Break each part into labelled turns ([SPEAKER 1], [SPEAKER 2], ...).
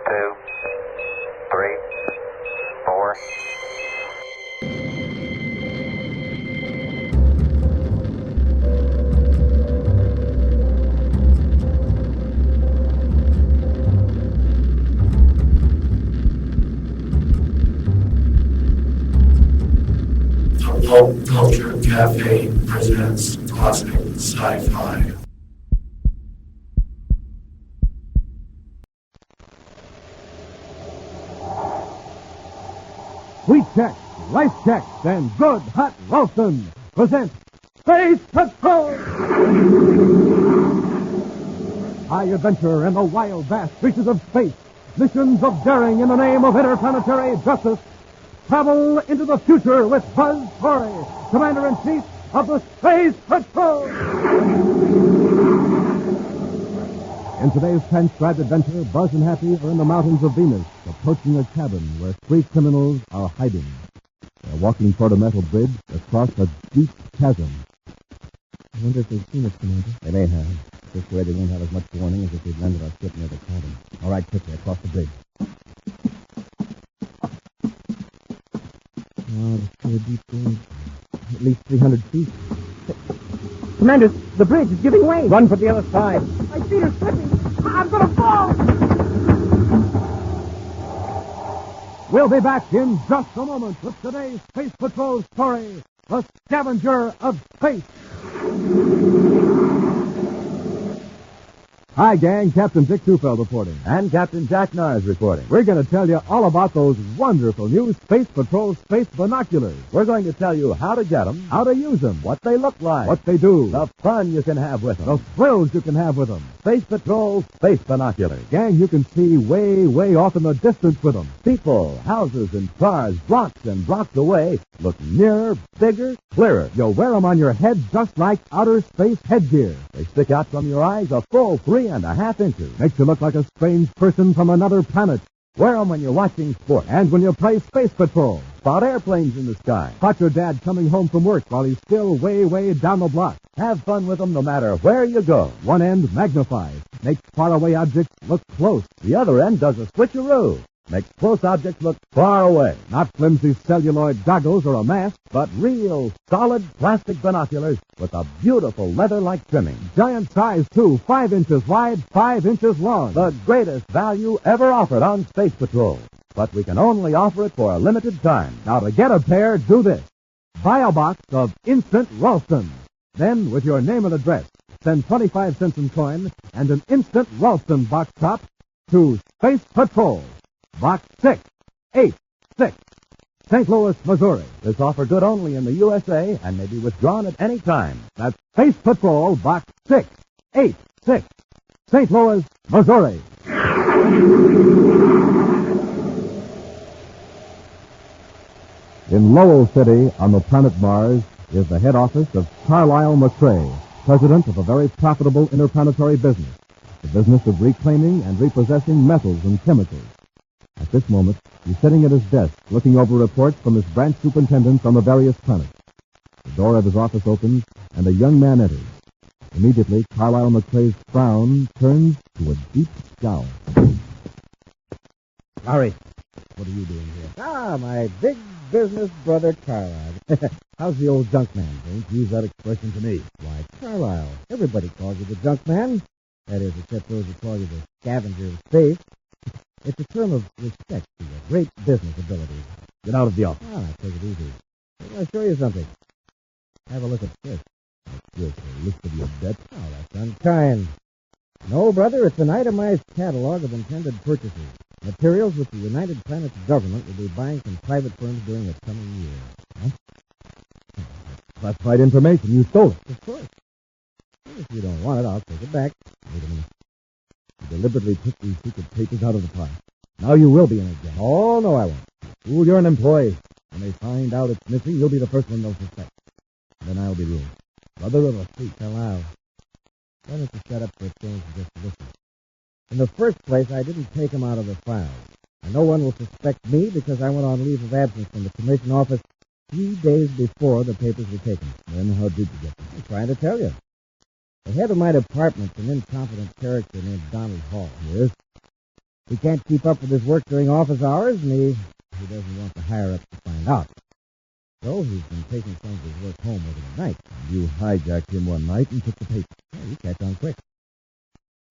[SPEAKER 1] 2, 3, 4.
[SPEAKER 2] Pop Culture Cafe presents classic sci-fi.
[SPEAKER 3] Sweet checks, rice checks, and good hot Ralston present Space Patrol! High adventure in the wild, vast reaches of space. Missions of daring in the name of interplanetary justice. Travel into the future with Buzz Corey, Commander-in-Chief of the Space Patrol! In today's transcribed adventure, Buzz and Happy are in the mountains of Venus, approaching a cabin where three criminals are hiding. They're walking toward a metal bridge across a deep chasm.
[SPEAKER 4] I wonder if they've seen us, Commander. They may have. This way they won't have as much warning as if they'd landed our ship near the cabin. All right, quickly, across the bridge. Oh, it's still a deep bridge. At least 300 feet.
[SPEAKER 5] Commander, the bridge is giving way.
[SPEAKER 4] Run for the other side.
[SPEAKER 5] My feet are slipping. I'm going to fall.
[SPEAKER 3] We'll be back in just a moment with today's Space Patrol story, The Scavenger of Space. Hi, gang. Captain Dick Tufeld reporting.
[SPEAKER 4] And Captain Jack Nars reporting.
[SPEAKER 3] We're going to tell you all about those wonderful new Space Patrol space binoculars.
[SPEAKER 4] We're going to tell you how to get them,
[SPEAKER 3] How to use them,
[SPEAKER 4] what they look like,
[SPEAKER 3] what they do,
[SPEAKER 4] the fun you can have with them.
[SPEAKER 3] the thrills you can have with them.
[SPEAKER 4] Space Patrol Space Binoculars.
[SPEAKER 3] Gang, you can see way, way off in the distance with them.
[SPEAKER 4] People, houses, and stars blocks and blocks away look nearer, bigger, clearer.
[SPEAKER 3] You'll wear them on your head just like outer space headgear.
[SPEAKER 4] They stick out from your eyes a full 3.5 inches.
[SPEAKER 3] Makes you look like a strange person from another planet.
[SPEAKER 4] Wear them when you're watching sports.
[SPEAKER 3] And when you play Space Patrol.
[SPEAKER 4] Spot airplanes in the sky.
[SPEAKER 3] Spot your dad coming home from work while he's still way, way down the block.
[SPEAKER 4] Have fun with them no matter where you go.
[SPEAKER 3] One end magnifies, makes faraway objects look close.
[SPEAKER 4] The other end does a switcheroo. Makes close objects look far away.
[SPEAKER 3] Not flimsy celluloid goggles or a mask.
[SPEAKER 4] But real, solid plastic binoculars with a beautiful leather-like trimming.
[SPEAKER 3] Giant size, too. 5 inches wide, 5 inches long.
[SPEAKER 4] The greatest value ever offered on Space Patrol. But we can only offer it for a limited time.
[SPEAKER 3] Now, to get a pair, do this. Buy a box of Instant Ralston. Then, with your name and address, send 25 cents in coin and an Instant Ralston box top to Space Patrol, Box 686, St. Louis, Missouri.
[SPEAKER 4] This offer good only in the USA and may be withdrawn at any time.
[SPEAKER 3] That's Space Patrol, Box 686, St. Louis, Missouri. In Lowell City, on the planet Mars, is the head office of Carlyle McCrae, president of a very profitable interplanetary business, the business of reclaiming and repossessing metals and chemicals. At this moment, he's sitting at his desk, looking over reports from his branch superintendents on the various planets. The door of his office opens, and a young man enters. Immediately, Carlyle McCrae's frown turns to a deep scowl.
[SPEAKER 4] Larry, what are you doing here?
[SPEAKER 5] Ah, my big business brother Carlyle.
[SPEAKER 4] How's the old junk man? Don't use that expression to me.
[SPEAKER 5] Why, Carlyle. Everybody calls you the junk man. That is, except those who call you the scavenger of space. It's a term of respect to your great business abilities.
[SPEAKER 4] Get out of the office.
[SPEAKER 5] Ah, take it easy. I want to show you something. Have a look at this.
[SPEAKER 4] Here's a list of your debts.
[SPEAKER 5] Oh, that's unkind. No, brother, it's an itemized catalog of intended purchases. Materials which the United Planets government will be buying from private firms during the coming year.
[SPEAKER 3] Huh? Classified information. You stole it.
[SPEAKER 5] Of course. If you don't want it, I'll take it back.
[SPEAKER 3] Wait a minute. You deliberately took these secret papers out of the pile. Now you will be in it again.
[SPEAKER 5] Oh, no, I won't.
[SPEAKER 3] Fool, you're an employee. When they find out it's missing, you'll be the first one they'll suspect. And then I'll be ruined. Brother of a thief.
[SPEAKER 5] Allow. Why don't you shut up for a change and just listen? In the first place, I didn't take them out of the files. And no one will suspect me because I went on leave of absence from the commission office 3 days before the papers were taken.
[SPEAKER 3] Then how did you get them?
[SPEAKER 5] I'm trying to tell you. The head of my department's an incompetent character named Donald Hall.
[SPEAKER 3] Yes?
[SPEAKER 5] He can't keep up with his work during office hours, and he doesn't want the higher-ups to find out. So he's been taking some of his work home over the night.
[SPEAKER 3] You hijacked him one night and took the paper.
[SPEAKER 5] Yeah, you catch on quick.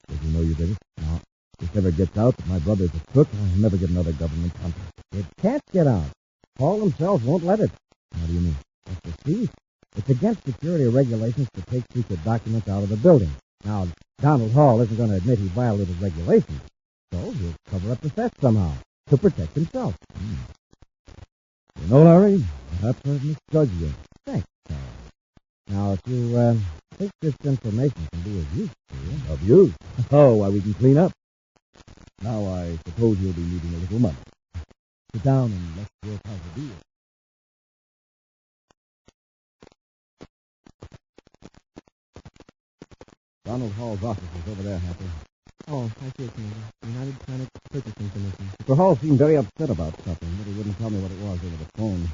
[SPEAKER 3] Does he know you did it?
[SPEAKER 5] No,
[SPEAKER 3] If it ever gets out that my brother's a crook, I'll never get another government contract.
[SPEAKER 5] it can't get out. Paul himself won't let it.
[SPEAKER 3] How do you mean?
[SPEAKER 5] That's the thief. It's against security regulations to take secret documents out of the building. Now, Donald Hall isn't going to admit he violated regulations, so he'll cover up the theft somehow to protect himself.
[SPEAKER 3] You know, Larry, perhaps I've misjudged you.
[SPEAKER 5] Thanks, Carl. Now, if you think this information can be of use to you...
[SPEAKER 3] Of you? Oh, why, we can clean up. Now, I suppose you'll be needing a little money. Sit down and let's work out the deal. Donald Hall's office is over there, Happy.
[SPEAKER 4] Oh, I see it, Commander. United Planet Purchasing Commission.
[SPEAKER 3] Mr. Hall seemed very upset about something, but he wouldn't tell me what it was over the phone.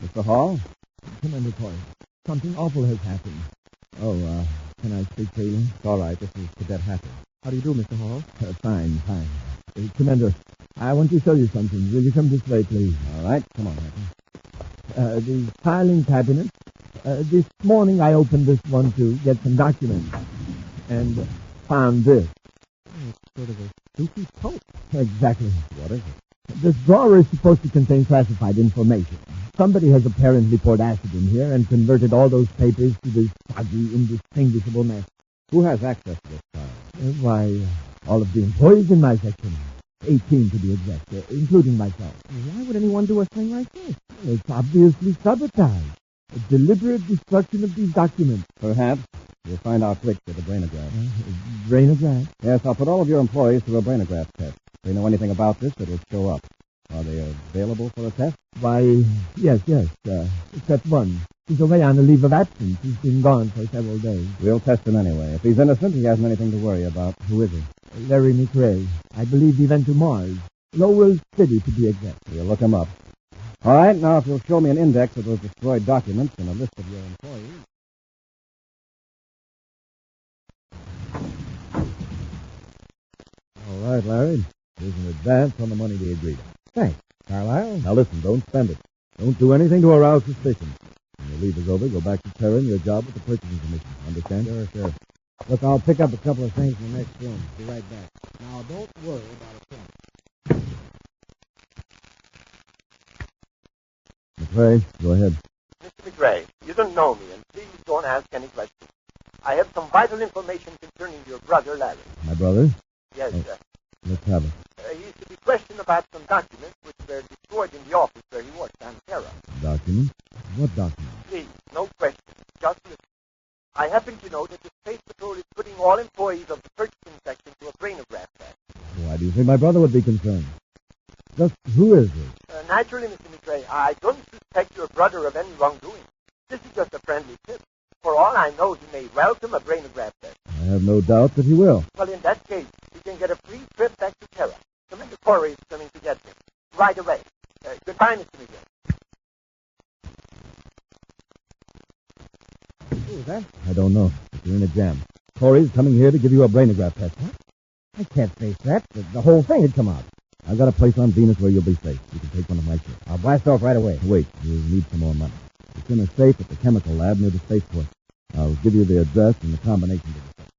[SPEAKER 3] Mr. Hall?
[SPEAKER 4] Commander Torrey, something awful has happened.
[SPEAKER 3] Oh, can I speak to you? It's all right. This is Cadet Happy.
[SPEAKER 4] How do you do, Mr. Hall?
[SPEAKER 3] Fine. Commander, I want to show you something. Will you come this way, please? All right. Come on, Happy. The filing cabinet. This morning I opened this one to get some documents and found this.
[SPEAKER 4] It's sort of a spooky tote.
[SPEAKER 3] Exactly. What is it? This drawer is supposed to contain classified information. Somebody has apparently poured acid in here and converted all those papers to this foggy, indistinguishable mess. Who has access to this file? Why, all of the employees in my section. 18 to be exact, including myself.
[SPEAKER 4] Why would anyone do a thing like this?
[SPEAKER 3] It's obviously sabotage. A deliberate destruction of these documents. Perhaps. You'll find out quick with a brainograph. Brainograph? Yes, I'll put all of your employees through a brainograph test. If they know anything about this, it'll show up. Are they available for a test? Why, yes. Except one. He's away on a leave of absence. He's been gone for several days. We'll test him anyway. If he's innocent, he hasn't anything to worry about. Who is he? Larry McRae. I believe he went to Mars. Lowell City, to be exact. We'll look him up. All right, now if you'll show me an index of those destroyed documents and a list of your employees. All right, Larry. Here's an advance on the money we agreed on.
[SPEAKER 5] Thanks, Carlisle.
[SPEAKER 3] Now listen, don't spend it. Don't do anything to arouse suspicion. When your leave is over, go back to Terra and your job with the Purchasing Commission. Understand?
[SPEAKER 5] Sure. Look, I'll pick up a couple of things in the next room. Be right back. Now, don't worry about a thing.
[SPEAKER 3] McRae, go ahead.
[SPEAKER 6] Mr. McRae, you don't know me, and please don't ask any questions. I have some vital information concerning your brother, Larry.
[SPEAKER 3] My brother?
[SPEAKER 6] Yes,
[SPEAKER 3] Let's have it.
[SPEAKER 6] he's to be questioned about some documents which were destroyed in the office where he worked on Terra.
[SPEAKER 3] Documents? What documents?
[SPEAKER 6] Please, no questions. Just listen. I happen to know that the Space Patrol is putting all employees of the purchasing section to a brainograph test.
[SPEAKER 3] Why do you think my brother would be concerned? Just who is this?
[SPEAKER 6] Naturally, Mr. McRae, I don't suspect your brother of any wrongdoing. This is just a friendly tip. For all I know, he may welcome a brainograph test.
[SPEAKER 3] I have no doubt that he will.
[SPEAKER 6] Well, in that case, he can get a free trip back to Terra. Commander Corey is coming to get him. Right away. Goodbye, Mr. McRae.
[SPEAKER 5] Who is that?
[SPEAKER 3] I don't know, but you're in a jam. Corey's coming here to give you a brainograph test.
[SPEAKER 5] What? I can't face that. The whole thing had come out.
[SPEAKER 3] I've got a place on Venus where you'll be safe. You can take one of my ships.
[SPEAKER 5] I'll blast off right away.
[SPEAKER 3] Wait, you'll need some more money. It's in a safe at the chemical lab near the spaceport. I'll give you the address and the combination to the safe.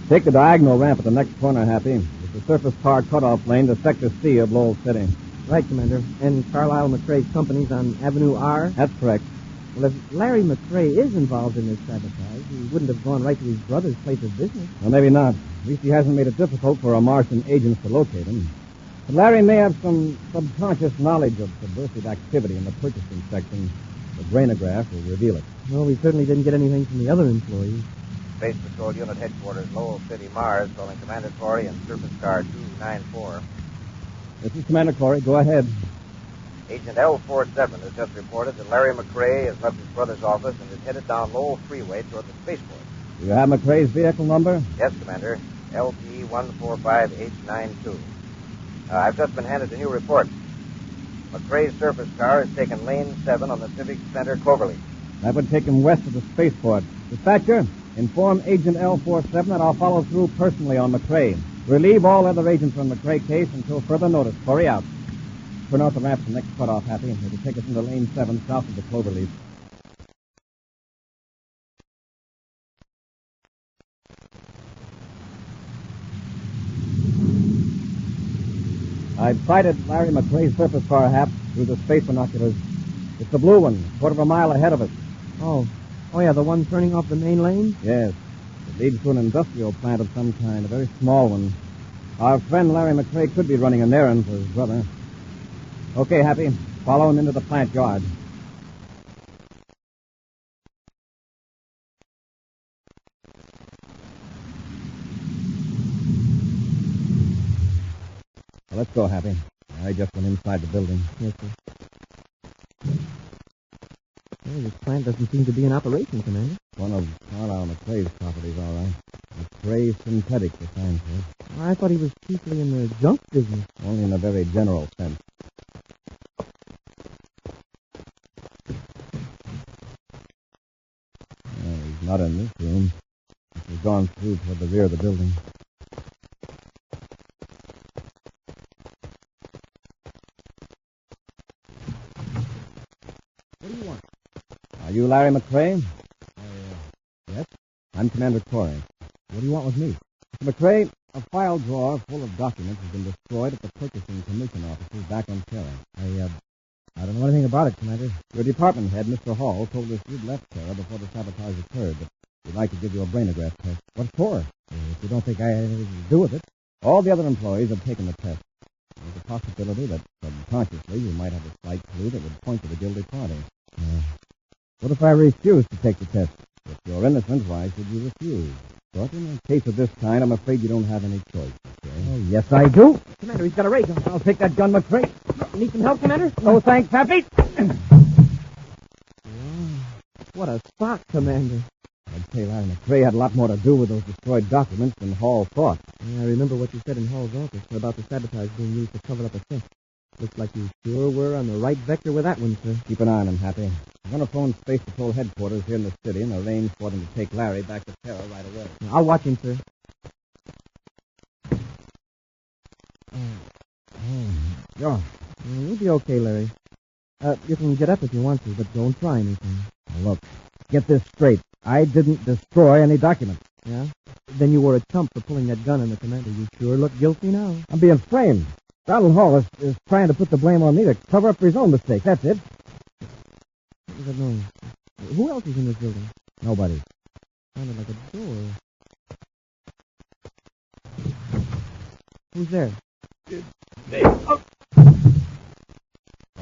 [SPEAKER 3] Take the diagonal ramp at the next corner, Happy. It's a surface car cutoff lane to Sector C of Lowell City.
[SPEAKER 4] Right, Commander. And Carlisle McRae's company's on Avenue R?
[SPEAKER 3] That's correct.
[SPEAKER 4] Well, if Larry McRae is involved in this sabotage, he wouldn't have gone right to his brother's place of business.
[SPEAKER 3] Well, maybe not. At least he hasn't made it difficult for our Martian agents to locate him. But Larry may have some subconscious knowledge of subversive activity in the purchasing section. The brainograph will reveal it.
[SPEAKER 4] Well, we certainly didn't get anything from the other employees.
[SPEAKER 1] Space Patrol Unit Headquarters, Lowell City, Mars, calling Commander Corey and Surface Car 294.
[SPEAKER 3] This is Commander Corey. Go ahead.
[SPEAKER 1] Agent L47 has just reported that Larry McRae has left his brother's office and is headed down Lowell Freeway toward the spaceport.
[SPEAKER 3] Do you have McRae's vehicle number?
[SPEAKER 1] Yes, Commander. LP145H92. I've just been handed a new report. McCrae's surface car is taking lane 7 on the Civic Center Cloverleaf.
[SPEAKER 4] That would take him west of the spaceport. Dispatcher, inform Agent L47 that I'll follow through personally on McCrae. Relieve all other agents on McCrae case until further notice. Corey out. Turn off the ramp for the next cutoff, Happy. It'll take us into lane 7 south of the Cloverleaf. I've sighted Larry McCrae's surface car, Hap, through the space binoculars. It's the blue one, a quarter of a mile ahead of us.
[SPEAKER 5] Oh, yeah, the one turning off the main lane?
[SPEAKER 4] Yes. It leads to an industrial plant of some kind, a very small one. Our friend Larry McCrae could be running an errand for his brother. Okay, Happy. Follow him into the plant yard. Well, let's go, Happy. I just went inside the building.
[SPEAKER 5] Yes, sir. Well, this plant doesn't seem to be in operation, Commander.
[SPEAKER 4] One of Carlisle McCrae's properties, all right. McCrae Synthetics, the sign says.
[SPEAKER 5] I thought he was chiefly in the junk business.
[SPEAKER 4] Only in a very general sense. He's not in this room. He's gone through toward the rear of the building.
[SPEAKER 5] What do you want?
[SPEAKER 4] Are you Larry McCrae?
[SPEAKER 5] Yes?
[SPEAKER 4] I'm Commander Corey.
[SPEAKER 5] What do you want with me?
[SPEAKER 4] Mr. McCrae, a file drawer full of documents has been destroyed at the purchasing commission offices back on Terra.
[SPEAKER 5] I don't know anything about it, Commander.
[SPEAKER 4] Your department head, Mr. Hall, told us you'd left Terra before the sabotage occurred, but we'd like to give you a brainograph test.
[SPEAKER 5] What for? If you don't think I had anything to do with it.
[SPEAKER 4] All the other employees have taken the test. There's a possibility that subconsciously you might have a slight clue that would point to the guilty party.
[SPEAKER 5] What if I refuse to take the test?
[SPEAKER 4] If you're innocent, why should you refuse? But in a case of this kind, I'm afraid you don't have any choice, okay?
[SPEAKER 5] Oh, yes, I do.
[SPEAKER 4] Commander, he's got a ray gun. I'll take that gun, McCrae.
[SPEAKER 5] You need some help, Commander?
[SPEAKER 4] No, thanks, Happy.
[SPEAKER 5] What a spot, Commander.
[SPEAKER 4] I'd say Larry McCrae had a lot more to do with those destroyed documents than Hall thought.
[SPEAKER 5] I remember what you said in Hall's office about the sabotage being used to cover up a theft. Looks like you sure were on the right vector with that one, sir.
[SPEAKER 4] Keep an eye on him, Happy. I'm going to phone Space Patrol headquarters here in the city and arrange for them to take Larry back to Terra right away.
[SPEAKER 5] I'll watch him, sir.
[SPEAKER 4] Sure.
[SPEAKER 5] You'll be okay, Larry. You can get up if you want to, but don't try anything.
[SPEAKER 4] Now, look, get this straight. I didn't destroy any documents.
[SPEAKER 5] Yeah? Then you were a chump for pulling that gun on the commander. You sure look guilty now.
[SPEAKER 4] I'm being framed. Donald Hall is trying to put the blame on me to cover up for his own mistake. That's it.
[SPEAKER 5] What was that noise? Who else is in this building?
[SPEAKER 4] Nobody.
[SPEAKER 5] Sounded like a door. Who's there?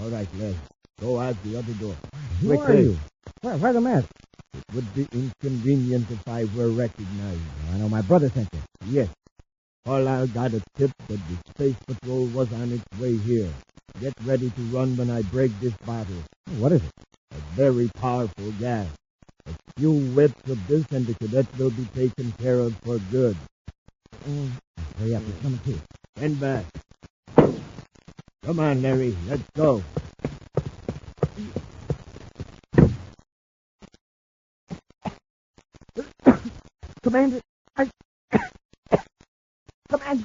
[SPEAKER 4] All right, Les. Go out the other door.
[SPEAKER 5] Who are you?
[SPEAKER 4] Where's the mask? It would be inconvenient if I were recognized. I know my brother sent you. Yes. Carlisle got a tip that the Space Patrol was on its way here. Get ready to run when I break this bottle.
[SPEAKER 5] What is it?
[SPEAKER 4] A very powerful gas. A few whiffs of this and the cadets will be taken care of for good.
[SPEAKER 5] Hurry up, it's coming too.
[SPEAKER 4] Stand back. Come on, Larry. Let's go.
[SPEAKER 5] Commander, Commander!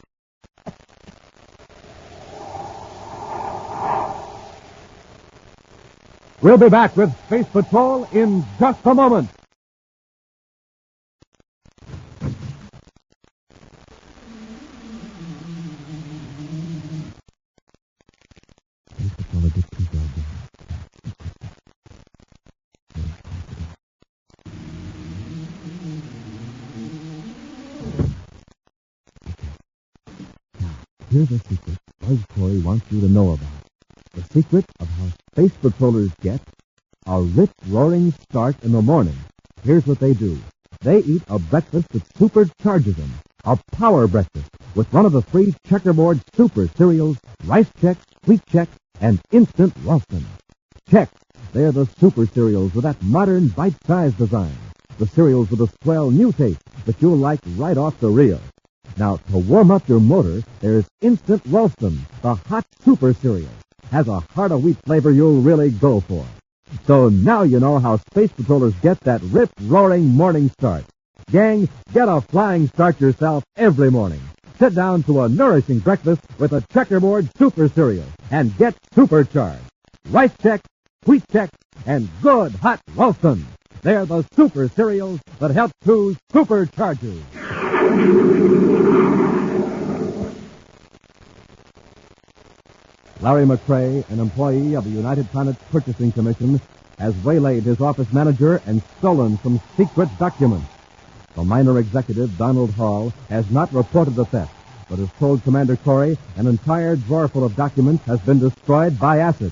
[SPEAKER 3] We'll be back with Space Patrol in just a moment. Here's a secret Buzz Corey wants you to know about. The secret of how space patrollers get a rich, roaring start in the morning. Here's what they do. They eat a breakfast that supercharges them. A power breakfast with one of the three checkerboard super cereals, Rice Chex, Sweet Chex, and Instant Ralston. Chex. They're the super cereals with that modern bite-sized design. The cereals with a swell new taste that you'll like right off the reel. Now, to warm up your motor, there's Instant Ralston, the hot super cereal. has a heart-of-wheat flavor you'll really go for. So now you know how Space Patrollers get that rip-roaring morning start. Gang, get a flying start yourself every morning. Sit down to a nourishing breakfast with a checkerboard super cereal and get supercharged. Rice Chex, Wheat Chex, and good hot Ralston. They're the super cereals that help to supercharge you. Larry McCrae, an employee of the United Planets Purchasing Commission, has waylaid his office manager and stolen some secret documents. The minor executive, Donald Hall, has not reported the theft, but has told Commander Corey an entire drawer full of documents has been destroyed by acid.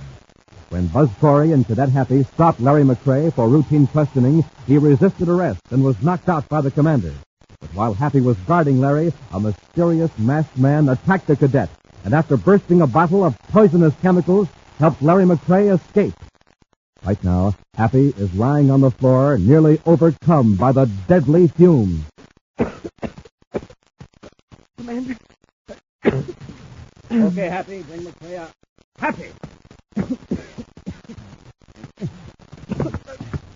[SPEAKER 3] When Buzz Corey and Cadet Happy stopped Larry McCrae for routine questioning, he resisted arrest and was knocked out by the commander. But while Happy was guarding Larry, a mysterious masked man attacked the cadet, and after bursting a bottle of poisonous chemicals, helped Larry McCrae escape. Right now, Happy is lying on the floor, nearly overcome by the deadly fumes.
[SPEAKER 6] Commander.
[SPEAKER 4] Okay, Happy, bring McCrae out. Happy!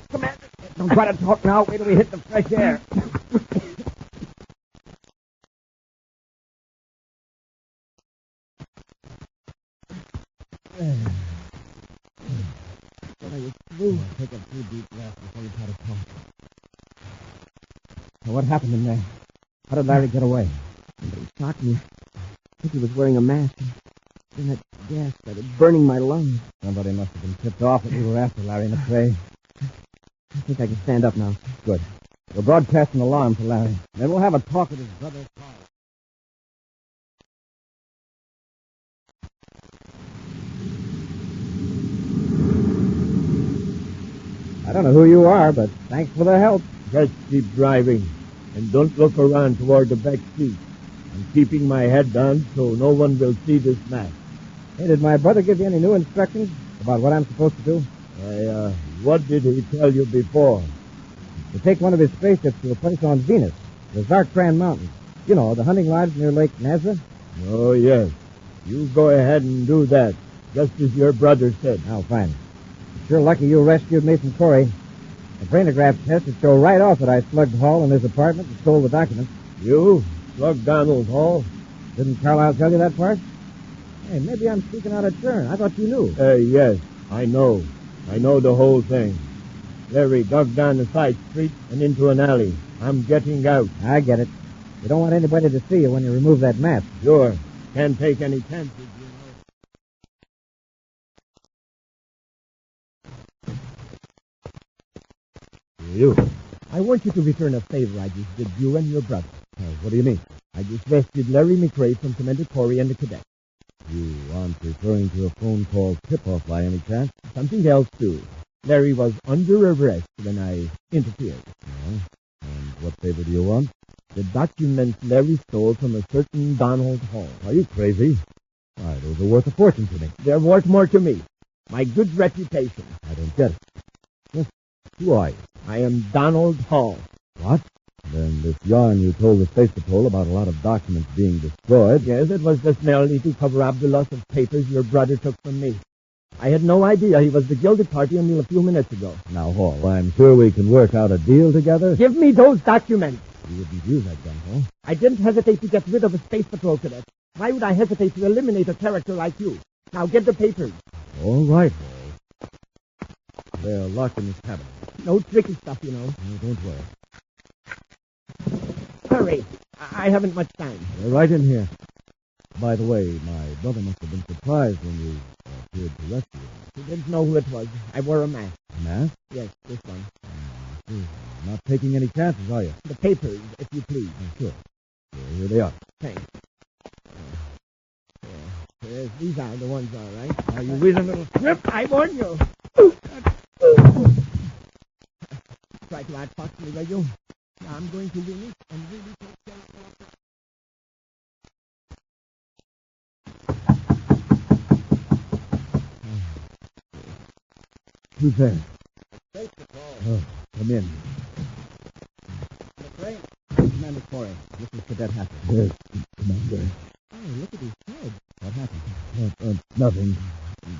[SPEAKER 6] Commander.
[SPEAKER 4] Don't try to talk now. Wait till we hit the fresh air. Take a few deep breaths before you try to talk. Now, what happened in there? How did Larry get away?
[SPEAKER 5] Somebody shocked me. I think he was wearing a mask. Then that gas started burning my lungs.
[SPEAKER 4] Somebody must have been tipped off that we were after Larry McCrae.
[SPEAKER 5] I think I can stand up now.
[SPEAKER 4] Good. We'll broadcast an alarm to Larry. Then we'll have a talk with his brother, Carl. I don't know who you are, but thanks for the help.
[SPEAKER 7] Just keep driving, and don't look around toward the back seat. I'm keeping my head down so no one will see this map.
[SPEAKER 4] Hey, did my brother give you any new instructions about what I'm supposed to do?
[SPEAKER 7] What did he tell you before?
[SPEAKER 4] To take one of his spaceships to a place on Venus, the Zarkran Mountains. You know, the hunting lodge near Lake Nazareth.
[SPEAKER 7] Oh, yes. You go ahead and do that, just as your brother said.
[SPEAKER 4] Oh, fine. Sure lucky you rescued me from Corey. The brainograph test would show right off that I slugged Hall in his apartment and stole the documents.
[SPEAKER 7] You slugged Donald Hall?
[SPEAKER 4] Didn't Carlisle tell you that part? Hey, maybe I'm speaking out of turn. I thought you knew.
[SPEAKER 7] Yes, I know. I know the whole thing. Larry dug down a side street and into an alley. I'm getting out.
[SPEAKER 4] I get it. You don't want anybody to see you when you remove that mask.
[SPEAKER 7] Sure. Can't take any chances, you know. I want you to return a favor I just did you and your brother.
[SPEAKER 3] What do you mean?
[SPEAKER 7] I just rescued Larry McCrae from Commander Corey and the cadet.
[SPEAKER 3] You aren't referring to a phone call tip-off by any chance?
[SPEAKER 7] Something else, too. Larry was under arrest when I interfered.
[SPEAKER 3] Oh, and what favor do you want?
[SPEAKER 7] The documents Larry stole from a certain Donald Hall.
[SPEAKER 3] Are you crazy? Why, those are worth a fortune to me.
[SPEAKER 7] They're worth more to me. My good reputation.
[SPEAKER 3] I don't get it. Who are you?
[SPEAKER 7] I am Donald Hall.
[SPEAKER 3] What? Then this yarn you told the Space Patrol about a lot of documents being destroyed.
[SPEAKER 7] Yes, it was just merely to cover up the loss of papers your brother took from me. I had no idea he was the guilty party until a few minutes ago.
[SPEAKER 3] Now, Hall, I'm sure we can work out a deal together.
[SPEAKER 7] Give me those documents.
[SPEAKER 3] You wouldn't use that gun, Hall.
[SPEAKER 7] I didn't hesitate to get rid of a Space Patrol cadet. Why would I hesitate to eliminate a character like you? Now get the papers.
[SPEAKER 3] All right, Hall. They're locked in this cabinet.
[SPEAKER 7] No tricky stuff, you know.
[SPEAKER 3] No, don't worry.
[SPEAKER 7] Hurry. I haven't much time.
[SPEAKER 3] They're right in here. By the way, my brother must have been surprised when you appeared to rescue him.
[SPEAKER 7] He didn't know who it was. I wore a mask.
[SPEAKER 3] A mask?
[SPEAKER 7] Yes, this one.
[SPEAKER 3] Not taking any chances, are you?
[SPEAKER 7] The papers, if you please.
[SPEAKER 3] Sure. Here they are.
[SPEAKER 7] Thanks. These are the ones, all right. Now, you read a little script. I warn you. Try to act possibly, will you? Now, I'm going to win it and really take care of it.
[SPEAKER 3] Who's there?
[SPEAKER 4] Space Patrol.
[SPEAKER 3] Oh, come in.
[SPEAKER 4] McCrae? Commander Corey. This is Cadet Happy.
[SPEAKER 3] Yes, Commander.
[SPEAKER 7] Oh, look at his head.
[SPEAKER 4] What happened?
[SPEAKER 3] Nothing.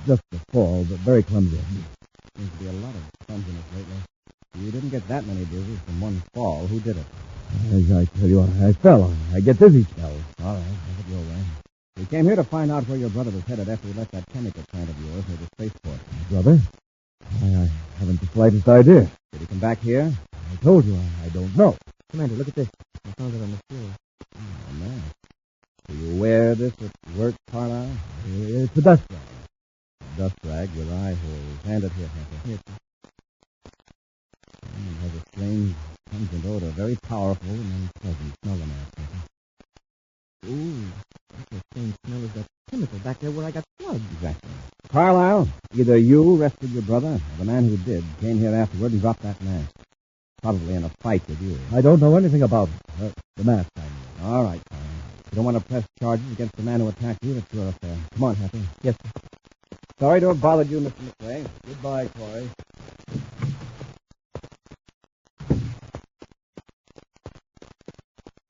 [SPEAKER 3] just a fall, but very clumsy.
[SPEAKER 4] Seems to be a lot of clumsiness lately. You didn't get that many bruises from one fall. Who did it?
[SPEAKER 3] As I tell you, I fell. I get dizzy spells.
[SPEAKER 4] All right, have it your way. We came here to find out where your brother was headed after he left that chemical plant of yours near the spaceport.
[SPEAKER 3] Brother? I haven't the slightest idea.
[SPEAKER 4] Did he come back here?
[SPEAKER 3] I told you, I don't know.
[SPEAKER 5] Commander, look at this. I found it on the floor.
[SPEAKER 4] Oh, man. Do you wear this at work, Carlisle?
[SPEAKER 3] It's a dust rag.
[SPEAKER 4] A dust rag with eye holes. Hand it here, Happy.
[SPEAKER 5] Yes, sir.
[SPEAKER 4] It has a strange, pungent odor. Very powerful and unpleasant. Smell the mask, Happy.
[SPEAKER 5] Ooh, that's the same smell as that chemical back there where I got slugged.
[SPEAKER 4] Exactly. Carlisle, either you rescued your brother, or the man who did came here afterward and dropped that mask. Probably in a fight with you.
[SPEAKER 3] I don't know anything about the mask, I mean.
[SPEAKER 4] All right, Carlisle. You don't want to press charges against the man who attacked you. That's your affair. Come on, Happy.
[SPEAKER 5] Yes, sir.
[SPEAKER 4] Sorry to have bothered you, Mr. McRae. Goodbye, Corey.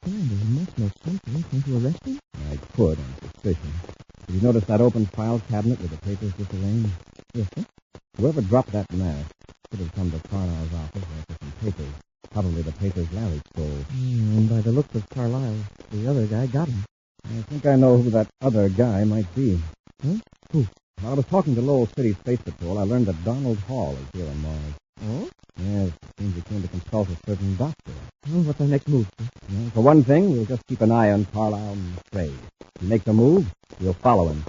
[SPEAKER 5] Commander, you must know something. Can't you arrest him?
[SPEAKER 4] I could, on suspicion. Did you notice that open file cabinet with the papers disarranged?
[SPEAKER 5] Yes, sir.
[SPEAKER 4] Whoever dropped that mask could have come to Carlisle's office after some papers. Probably the papers Larry stole.
[SPEAKER 5] And by the looks of Carlisle, the other guy got him.
[SPEAKER 4] I think I know who that other guy might be.
[SPEAKER 5] Huh? Who?
[SPEAKER 4] While I was talking to Lowell City Space Patrol, I learned that Donald Hall is here on Mars.
[SPEAKER 5] Oh?
[SPEAKER 4] Yes, it seems he came to consult a certain doctor.
[SPEAKER 5] Well, what's our next move, sir?
[SPEAKER 4] Well, for one thing, we'll just keep an eye on Carlisle and Craig. If he makes a move, we'll follow him.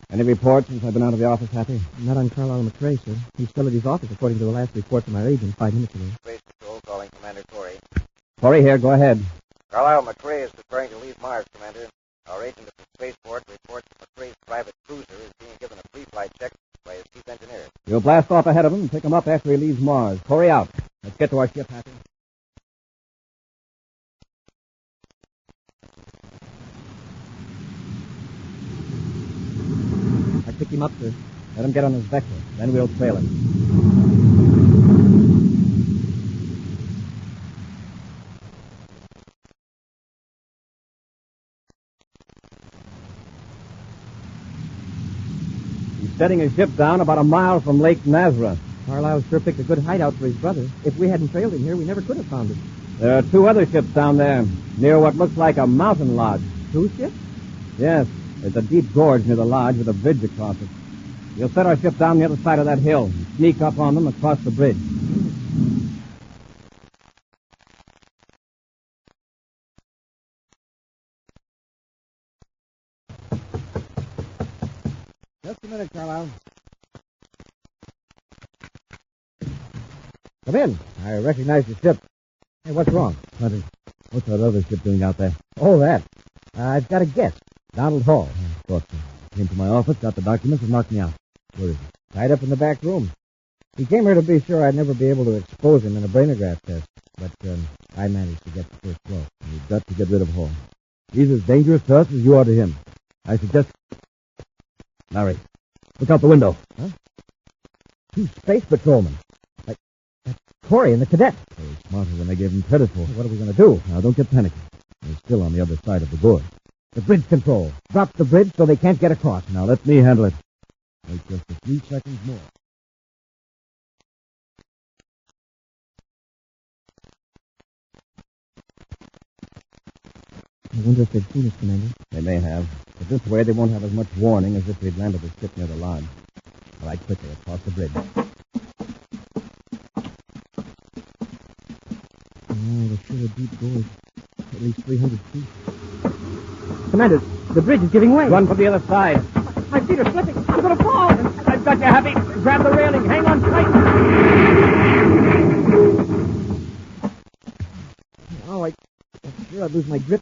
[SPEAKER 4] Any reports since I've been out of the office, Happy?
[SPEAKER 5] Not on Carlisle McRae, sir. He's still at his office, according to the last report from our agent 5 minutes ago.
[SPEAKER 1] Space Patrol calling Commander Corey.
[SPEAKER 4] Corey here, go ahead.
[SPEAKER 1] Carlisle McRae is preparing to leave Mars, Commander. Our agent at the spaceport reports that McRae's private cruiser is being given a pre-flight check by his chief engineer.
[SPEAKER 4] We'll blast off ahead of him and pick him up after he leaves Mars. Corey out. Let's get to our ship, Happy.
[SPEAKER 5] I picked him up, sir.
[SPEAKER 4] Let him get on his vector. Then we'll trail him. He's setting his ship down about a mile from Lake Nazareth.
[SPEAKER 5] Carlisle sure picked a good hideout for his brother. If we hadn't trailed him here, we never could have found it.
[SPEAKER 4] There are 2 other ships down there, near what looks like a mountain lodge.
[SPEAKER 5] 2 ships?
[SPEAKER 4] Yes, there's a deep gorge near the lodge with a bridge across it. We'll set our ship down the other side of that hill and sneak up on them across the bridge. Just a minute, Carlisle.
[SPEAKER 3] Come in. I recognize the ship. Hey, what's wrong? Hunter, what's that other ship doing out there? Oh, that. I've got a guess. Donald Hall. Thought so. Came to my office, got the documents, and knocked me out. Where is he?
[SPEAKER 5] Tied up in the back room. He came here to be sure I'd never be able to expose him in a brainograph test. But I managed to get the first blow.
[SPEAKER 3] You've got to get rid of Hall. He's as dangerous to us as you are to him. I suggest... Larry, look out the window.
[SPEAKER 5] Huh? 2 space patrolmen. That's Corey and the cadet.
[SPEAKER 3] They're smarter than I gave him credit for.
[SPEAKER 5] What are we going to do?
[SPEAKER 3] Now, don't get panicky. They're still on the other side of the gorge.
[SPEAKER 5] The bridge control. Drop the bridge so they can't get across.
[SPEAKER 3] Now, let me handle it. Wait just a few seconds more.
[SPEAKER 5] I wonder if they've seen us, Commander.
[SPEAKER 4] They may have, but this way they won't have as much warning as if they'd landed the ship near the lodge. All right, quickly, across the bridge.
[SPEAKER 5] Oh, there's still a deep gorge. At least 300 feet. Commander, the bridge is giving way.
[SPEAKER 4] Run for the other side.
[SPEAKER 5] My feet are slipping. I'm going to fall.
[SPEAKER 4] I've got you, Happy. Grab the railing. Hang on tight.
[SPEAKER 5] Oh, I'm sure I'd lose my grip.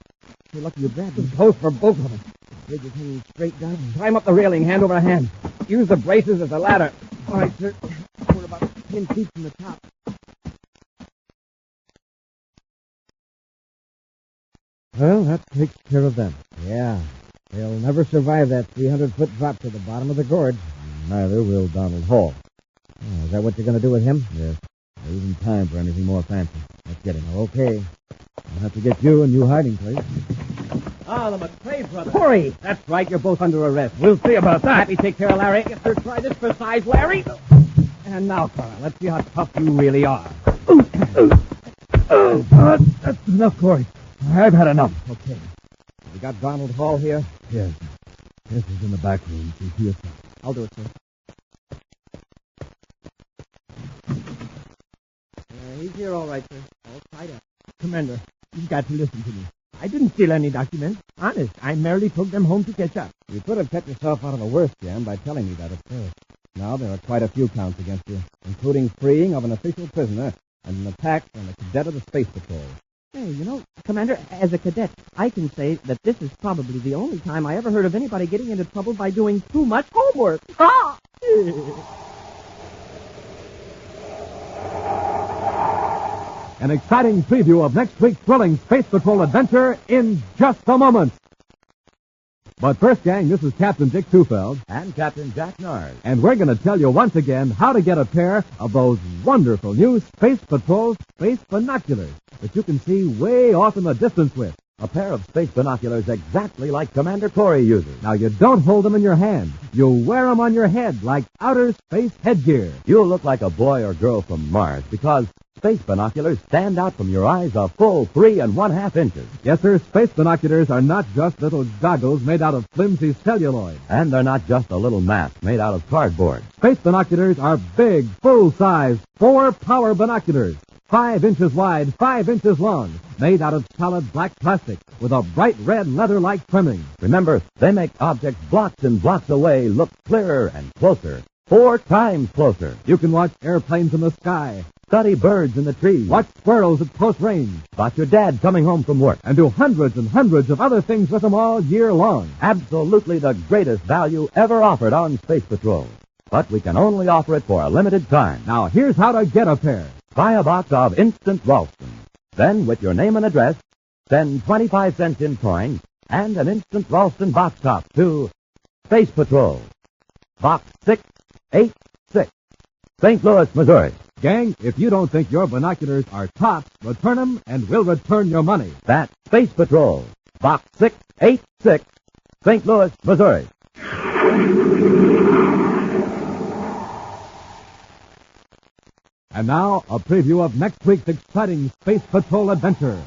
[SPEAKER 5] You're lucky you grabbed me.
[SPEAKER 4] Close for both of us.
[SPEAKER 5] The bridge is hanging straight down.
[SPEAKER 4] Climb up the railing, hand over hand. Use the braces as a ladder.
[SPEAKER 5] All right, sir. We're about 10 feet from the top.
[SPEAKER 3] Well, that takes care of them.
[SPEAKER 5] Yeah. They'll never survive that 300-foot drop to the bottom of the gorge.
[SPEAKER 3] Neither will Donald Hall.
[SPEAKER 5] Oh, is that what you're going to do with him?
[SPEAKER 3] Yes.
[SPEAKER 5] There isn't time for anything more fancy. Let's get him. Okay. I'll have to get you a new hiding place.
[SPEAKER 4] Ah, the McCrae brothers.
[SPEAKER 5] Corey!
[SPEAKER 4] That's right, you're both under arrest. We'll see about that. Happy, take care of Larry. Yes, sir, try this for size, Larry. And now, Carl, let's see how tough you really are.
[SPEAKER 5] That's enough, Corey. I've had enough. Okay. We got Donald Hall here? Yes. Yes, he's in the back room. You see yourself.
[SPEAKER 4] I'll do it, sir. He's here all right, sir. All tied up. Commander, you've got to listen to me. I didn't steal any documents. Honest, I merely took them home to catch up.
[SPEAKER 5] You could have kept yourself out of the worst jam by telling me that at first. Now there are quite a few counts against you, including freeing of an official prisoner and an attack on a cadet of the Space Patrol.
[SPEAKER 8] Hey, Commander, as a cadet, I can say that this is probably the only time I ever heard of anybody getting into trouble by doing too much homework. Ah!
[SPEAKER 3] An exciting preview of next week's thrilling Space Patrol adventure in just a moment. But first, gang, this is Captain Dick Tufeld.
[SPEAKER 9] And Captain Jack Nars.
[SPEAKER 3] And we're going to tell you once again how to get a pair of those wonderful new Space Patrol space binoculars that you can see way off in the distance with.
[SPEAKER 9] A pair of space binoculars exactly like Commander Corey uses.
[SPEAKER 3] Now, you don't hold them in your hand. You wear them on your head like outer space headgear.
[SPEAKER 9] You'll look like a boy or girl from Mars because space binoculars stand out from your eyes a full 3 1/2 inches.
[SPEAKER 3] Yes, sir, space binoculars are not just little goggles made out of flimsy celluloid.
[SPEAKER 9] And they're not just a little mask made out of cardboard.
[SPEAKER 3] Space binoculars are big, full-size, 4-power binoculars. 5 inches wide, 5 inches long, made out of solid black plastic with a bright red leather-like trimming.
[SPEAKER 9] Remember, they make objects blocks and blocks away look clearer and closer. 4 times closer.
[SPEAKER 3] You can watch airplanes in the sky,
[SPEAKER 9] Study birds in the trees.
[SPEAKER 3] watch squirrels at close range,
[SPEAKER 9] Spot your dad coming home from work.
[SPEAKER 3] and do hundreds and hundreds of other things with them all year long.
[SPEAKER 9] Absolutely the greatest value ever offered on Space Patrol. But we can only offer it for a limited time.
[SPEAKER 3] Now, here's how to get a pair.
[SPEAKER 9] Buy a box of Instant Ralston. Then, with your name and address, send 25 cents in coin and an Instant Ralston box top to Space Patrol, Box 686, St. Louis, Missouri.
[SPEAKER 3] Gang, if you don't think your binoculars are tops, return them and we'll return your money.
[SPEAKER 9] That's Space Patrol, Box 686, St. Louis, Missouri.
[SPEAKER 3] And now, a preview of next week's exciting Space Patrol adventure.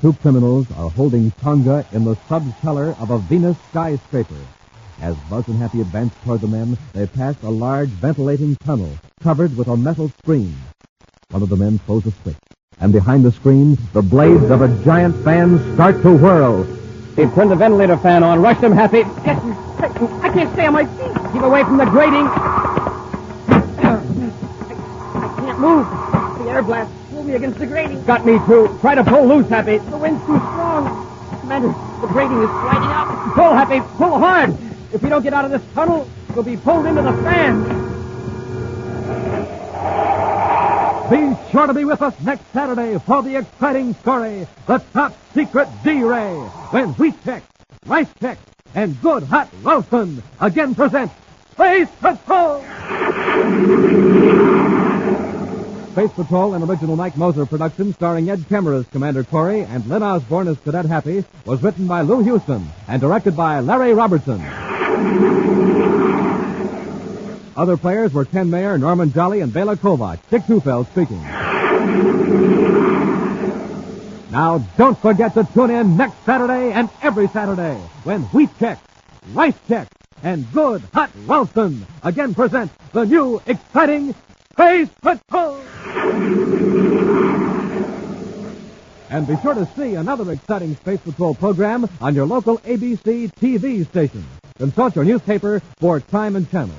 [SPEAKER 3] 2 criminals are holding Tonga in the subcellar of a Venus skyscraper. As Buzz and Happy advance toward the men, they pass a large ventilating tunnel covered with a metal screen. One of the men throws a switch, and behind the screen, the blades of a giant fan start to whirl.
[SPEAKER 4] Hey, turn the ventilator fan on. Rush them, Happy.
[SPEAKER 8] Yes, sir. I can't stay on my feet.
[SPEAKER 4] Keep away from the grating.
[SPEAKER 8] I can't move. The air blast pulled me against the grating.
[SPEAKER 4] Got me, too. Try to pull loose, Happy.
[SPEAKER 8] The wind's too strong. Commander, the grating is sliding out.
[SPEAKER 4] Pull, Happy. Pull hard. If we don't get out of this tunnel, we'll be pulled into the fan.
[SPEAKER 3] Be sure to be with us next Saturday for the exciting story, The Top Secret D-Ray, when Wheat Chex, Rice Chex, and Good Hot Ralston again present Space Patrol! Space Patrol, an original Mike Moser production starring Ed Kemmer as Commander Corey and Lynn Osborne as Cadet Happy, was written by Lou Houston and directed by Larry Robertson. Other players were Ken Mayer, Norman Jolly, and Bela Kovac. Dick Tufeld speaking. Now, don't forget to tune in next Saturday and every Saturday when Wheat Chex, Rice Chex, and Good Hot Ralston again present the new exciting Space Patrol! And be sure to see another exciting Space Patrol program on your local ABC TV station. Consult your newspaper for time and channel.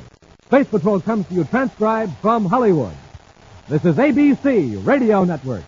[SPEAKER 3] Space Patrol comes to you transcribed from Hollywood. This is ABC Radio Network.